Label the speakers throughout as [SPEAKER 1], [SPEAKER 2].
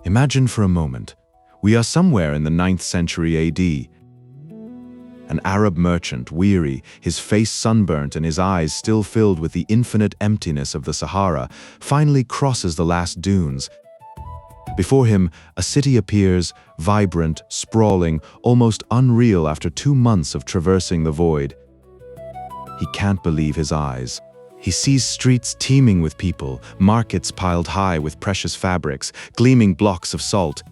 [SPEAKER 1] Imagine for a moment, we are somewhere in the 9th century AD. An Arab merchant, weary, his face sunburnt and his eyes still filled with the infinite emptiness of the Sahara, finally crosses the last dunes. Before him, a city appears, vibrant, sprawling, almost unreal after 2 months of traversing the void. He can't believe his eyes. He sees streets teeming with people, markets piled high with precious fabrics, gleaming blocks of salt.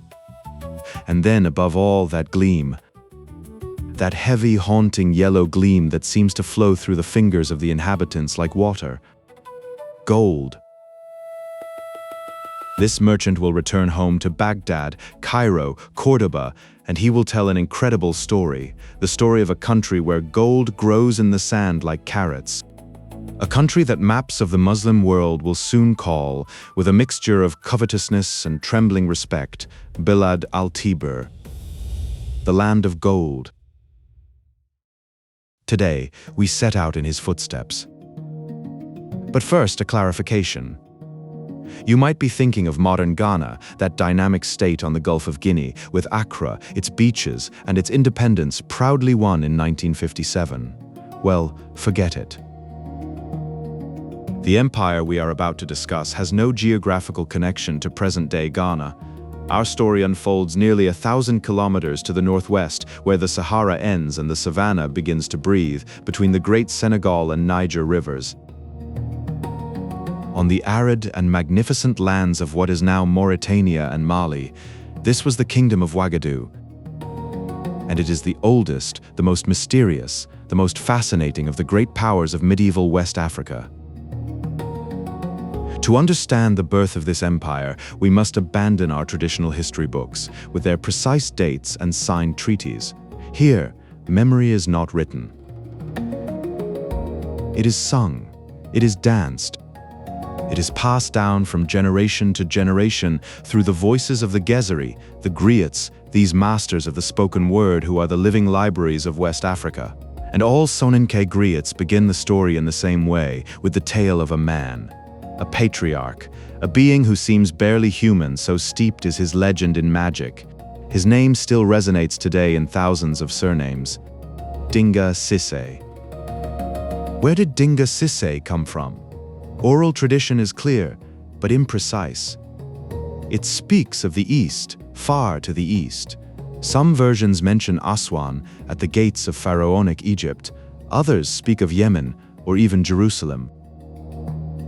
[SPEAKER 1] And then, above all, that gleam. That heavy, haunting yellow gleam that seems to flow through the fingers of the inhabitants like water. Gold. This merchant will return home to Baghdad, Cairo, Cordoba, and he will tell an incredible story, the story of a country where gold grows in the sand like carrots. A country that maps of the Muslim world will soon call, with a mixture of covetousness and trembling respect, Bilad al-Tibur, the land of gold. Today, we set out in his footsteps. But first, a clarification. You might be thinking of modern Ghana, that dynamic state on the Gulf of Guinea, with Accra, its beaches, and its independence proudly won in 1957. Well, forget it. The empire we are about to discuss has no geographical connection to present-day Ghana. Our story unfolds nearly 1,000 kilometers to the northwest, where the Sahara ends and the savannah begins to breathe, between the great Senegal and Niger rivers. On the arid and magnificent lands of what is now Mauritania and Mali, this was the kingdom of Wagadou. And it is the oldest, the most mysterious, the most fascinating of the great powers of medieval West Africa. To understand the birth of this empire, we must abandon our traditional history books, with their precise dates and signed treaties. Here, memory is not written. It is sung. It is danced. It is passed down from generation to generation through the voices of the Gezeri, the griots, these masters of the spoken word who are the living libraries of West Africa. And all Soninke griots begin the story in the same way, with the tale of a man. A patriarch, a being who seems barely human, so steeped is his legend in magic. His name still resonates today in thousands of surnames. Dinga Cissé. Where did Dinga Cissé come from? Oral tradition is clear, but imprecise. It speaks of the east, far to the east. Some versions mention Aswan, at the gates of pharaonic Egypt. Others speak of Yemen, or even Jerusalem.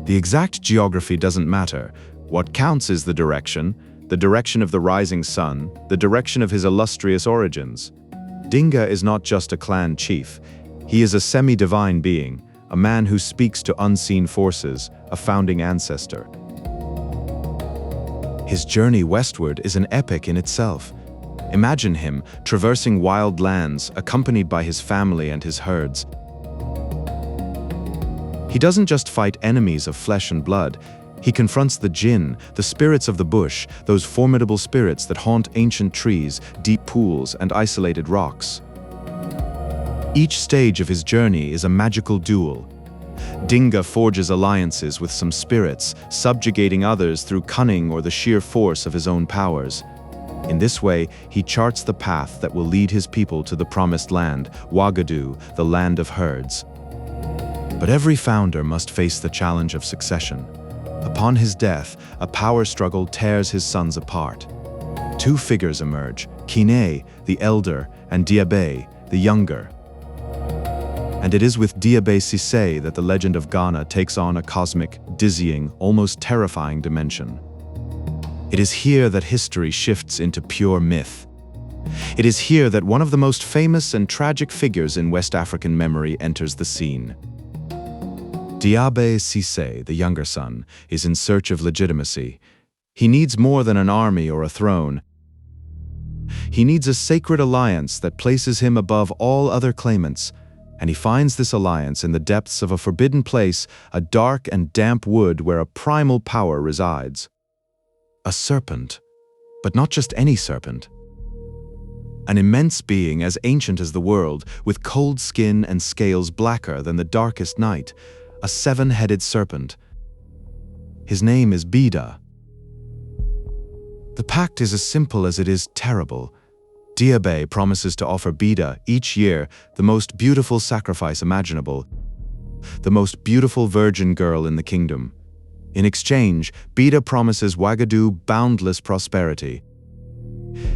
[SPEAKER 1] The exact geography doesn't matter. What counts is the direction of the rising sun, the direction of his illustrious origins. Dinga is not just a clan chief. He is a semi-divine being, a man who speaks to unseen forces, a founding ancestor. His journey westward is an epic in itself. Imagine him traversing wild lands, accompanied by his family and his herds. He doesn't just fight enemies of flesh and blood. He confronts the jinn, the spirits of the bush, those formidable spirits that haunt ancient trees, deep pools, and isolated rocks. Each stage of his journey is a magical duel. Dinga forges alliances with some spirits, subjugating others through cunning or the sheer force of his own powers. In this way, he charts the path that will lead his people to the promised land, Wagadou, the land of herds. But every founder must face the challenge of succession. Upon his death, a power struggle tears his sons apart. 2 figures emerge, Kine, the elder, and Diabe, the younger. And it is with Dinga Cissé that the legend of Ghana takes on a cosmic, dizzying, almost terrifying dimension. It is here that history shifts into pure myth. It is here that one of the most famous and tragic figures in West African memory enters the scene. Dinga Cissé, the younger son, is in search of legitimacy. He needs more than an army or a throne. He needs a sacred alliance that places him above all other claimants, and he finds this alliance in the depths of a forbidden place, a dark and damp wood where a primal power resides. A serpent, but not just any serpent. An immense being as ancient as the world, with cold skin and scales blacker than the darkest night, a 7-headed serpent. His name is Bida. The pact is as simple as it is terrible. Diaby promises to offer Bida each year the most beautiful sacrifice imaginable, the most beautiful virgin girl in the kingdom. In exchange, Bida promises Wagadou boundless prosperity.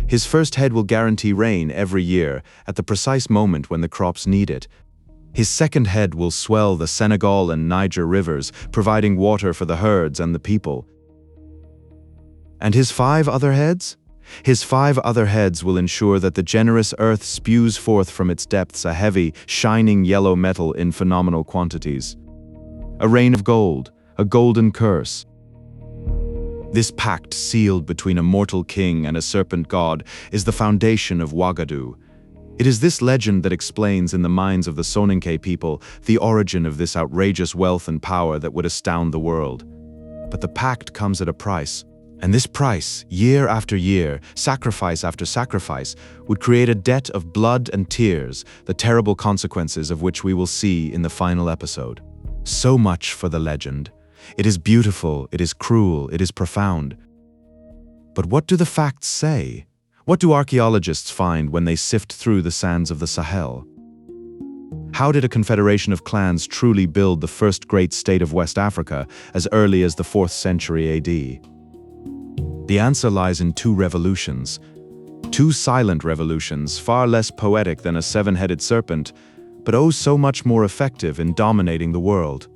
[SPEAKER 1] His first head will guarantee rain every year at the precise moment when the crops need it. His second head will swell the Senegal and Niger rivers, providing water for the herds and the people. And his 5 other heads? His 5 other heads will ensure that the generous earth spews forth from its depths a heavy, shining yellow metal in phenomenal quantities. A rain of gold, a golden curse. This pact sealed between a mortal king and a serpent god is the foundation of Wagadou. It is this legend that explains in the minds of the Soninke people the origin of this outrageous wealth and power that would astound the world. But the pact comes at a price. And this price, year after year, sacrifice after sacrifice, would create a debt of blood and tears, the terrible consequences of which we will see in the final episode. So much for the legend. It is beautiful, it is cruel, it is profound. But what do the facts say? What do archaeologists find when they sift through the sands of the Sahel? How did a confederation of clans truly build the first great state of West Africa as early as the 4th century AD? The answer lies in 2 revolutions. 2 silent revolutions, far less poetic than a 7-headed serpent, but oh so much more effective in dominating the world.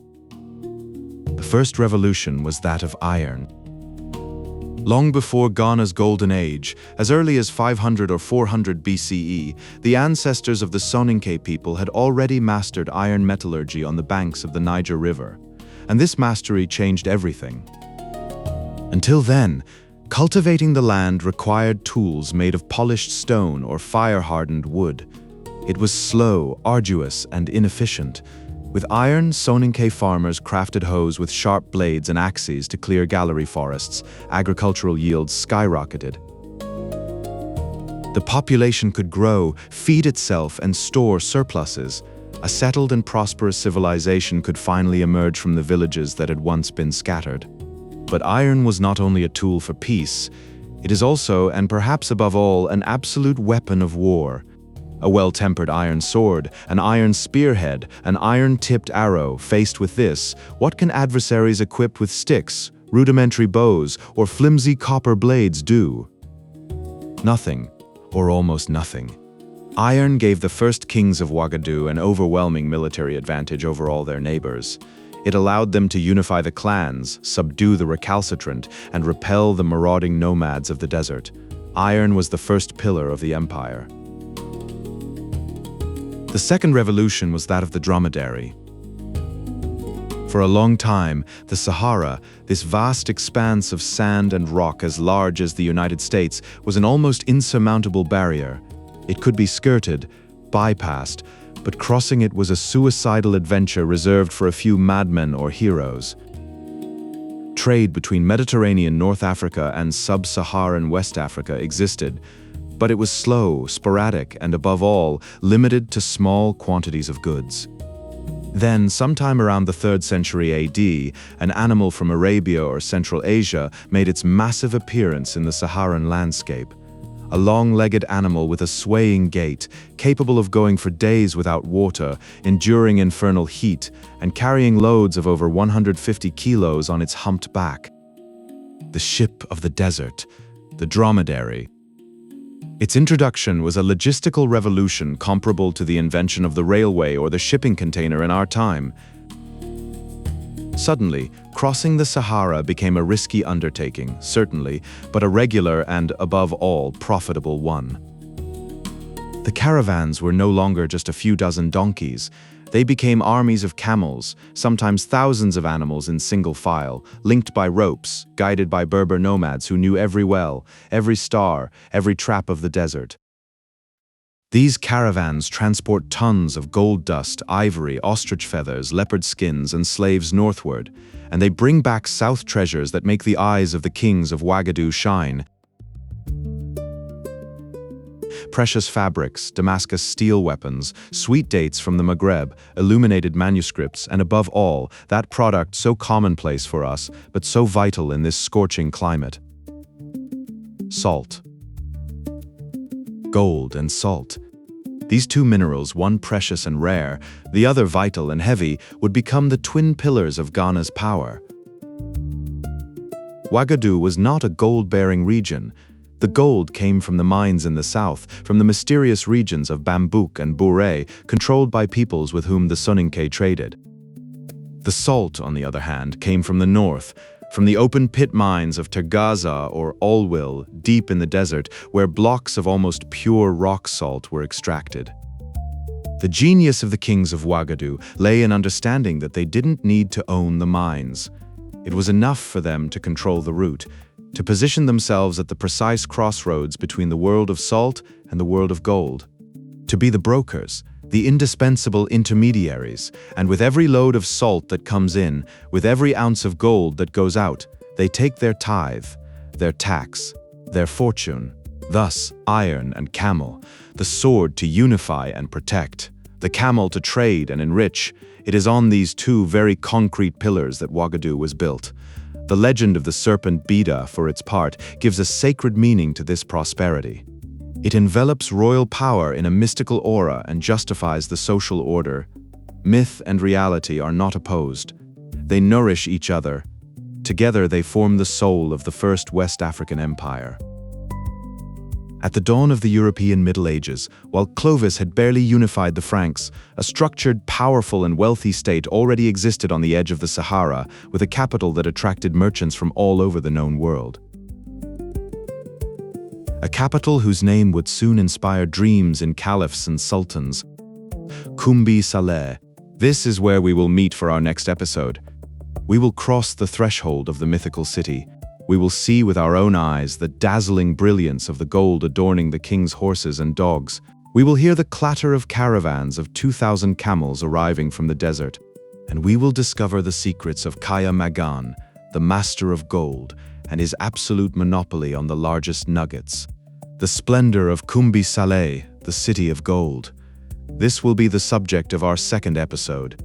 [SPEAKER 1] The first revolution was that of iron. Long before Ghana's Golden Age, as early as 500 or 400 BCE, the ancestors of the Soninke people had already mastered iron metallurgy on the banks of the Niger River, and this mastery changed everything. Until then, cultivating the land required tools made of polished stone or fire-hardened wood. It was slow, arduous, and inefficient. With iron, Soninke farmers crafted hoes with sharp blades and axes to clear gallery forests. Agricultural yields skyrocketed. The population could grow, feed itself, and store surpluses. A settled and prosperous civilization could finally emerge from the villages that had once been scattered. But iron was not only a tool for peace, it is also, and perhaps above all, an absolute weapon of war. A well-tempered iron sword, an iron spearhead, an iron-tipped arrow. Faced with this, what can adversaries equipped with sticks, rudimentary bows, or flimsy copper blades do? Nothing, or almost nothing. Iron gave the first kings of Wagadou an overwhelming military advantage over all their neighbors. It allowed them to unify the clans, subdue the recalcitrant, and repel the marauding nomads of the desert. Iron was the first pillar of the empire. The second revolution was that of the dromedary. For a long time, the Sahara, this vast expanse of sand and rock as large as the United States, was an almost insurmountable barrier. It could be skirted, bypassed, but crossing it was a suicidal adventure reserved for a few madmen or heroes. Trade between Mediterranean North Africa and sub-Saharan West Africa existed, but it was slow, sporadic, and above all, limited to small quantities of goods. Then, sometime around the 3rd century AD, an animal from Arabia or Central Asia made its massive appearance in the Saharan landscape. A long-legged animal with a swaying gait, capable of going for days without water, enduring infernal heat, and carrying loads of over 150 kilos on its humped back. The ship of the desert, the dromedary. Its introduction was a logistical revolution comparable to the invention of the railway or the shipping container in our time. Suddenly, crossing the Sahara became a risky undertaking, certainly, but a regular and, above all, profitable one. The caravans were no longer just a few dozen donkeys. They became armies of camels, sometimes thousands of animals in single file, linked by ropes, guided by Berber nomads who knew every well, every star, every trap of the desert. These caravans transport tons of gold dust, ivory, ostrich feathers, leopard skins, and slaves northward, and they bring back south treasures that make the eyes of the kings of Wagadou shine. Precious fabrics, Damascus steel weapons, sweet dates from the Maghreb, illuminated manuscripts, and above all, that product so commonplace for us, but so vital in this scorching climate. Salt. Gold and salt. These two minerals, one precious and rare, the other vital and heavy, would become the twin pillars of Ghana's power. Wagadou was not a gold-bearing region. The gold came from the mines in the south, from the mysterious regions of Bambouk and Bouré, controlled by peoples with whom the Soninke traded. The salt, on the other hand, came from the north, from the open-pit mines of Tergaza or Olwil, deep in the desert, where blocks of almost pure rock salt were extracted. The genius of the kings of Wagadou lay in understanding that they didn't need to own the mines. It was enough for them to control the route, to position themselves at the precise crossroads between the world of salt and the world of gold, to be the brokers, the indispensable intermediaries, and with every load of salt that comes in, with every ounce of gold that goes out, they take their tithe, their tax, their fortune. Thus, iron and camel, the sword to unify and protect, the camel to trade and enrich. It is on these two very concrete pillars that Wagadou was built. The legend of the Serpent Bida, for its part, gives a sacred meaning to this prosperity. It envelops royal power in a mystical aura and justifies the social order. Myth and reality are not opposed. They nourish each other. Together they form the soul of the first West African empire. At the dawn of the European Middle Ages, while Clovis had barely unified the Franks, a structured, powerful and wealthy state already existed on the edge of the Sahara, with a capital that attracted merchants from all over the known world. A capital whose name would soon inspire dreams in caliphs and sultans. Kumbi Saleh. This is where we will meet for our next episode. We will cross the threshold of the mythical city. We will see with our own eyes the dazzling brilliance of the gold adorning the king's horses and dogs. We will hear the clatter of caravans of 2,000 camels arriving from the desert. And we will discover the secrets of Kaya Magan, the master of gold, and his absolute monopoly on the largest nuggets. The splendor of Kumbi Saleh, the city of gold. This will be the subject of our second episode.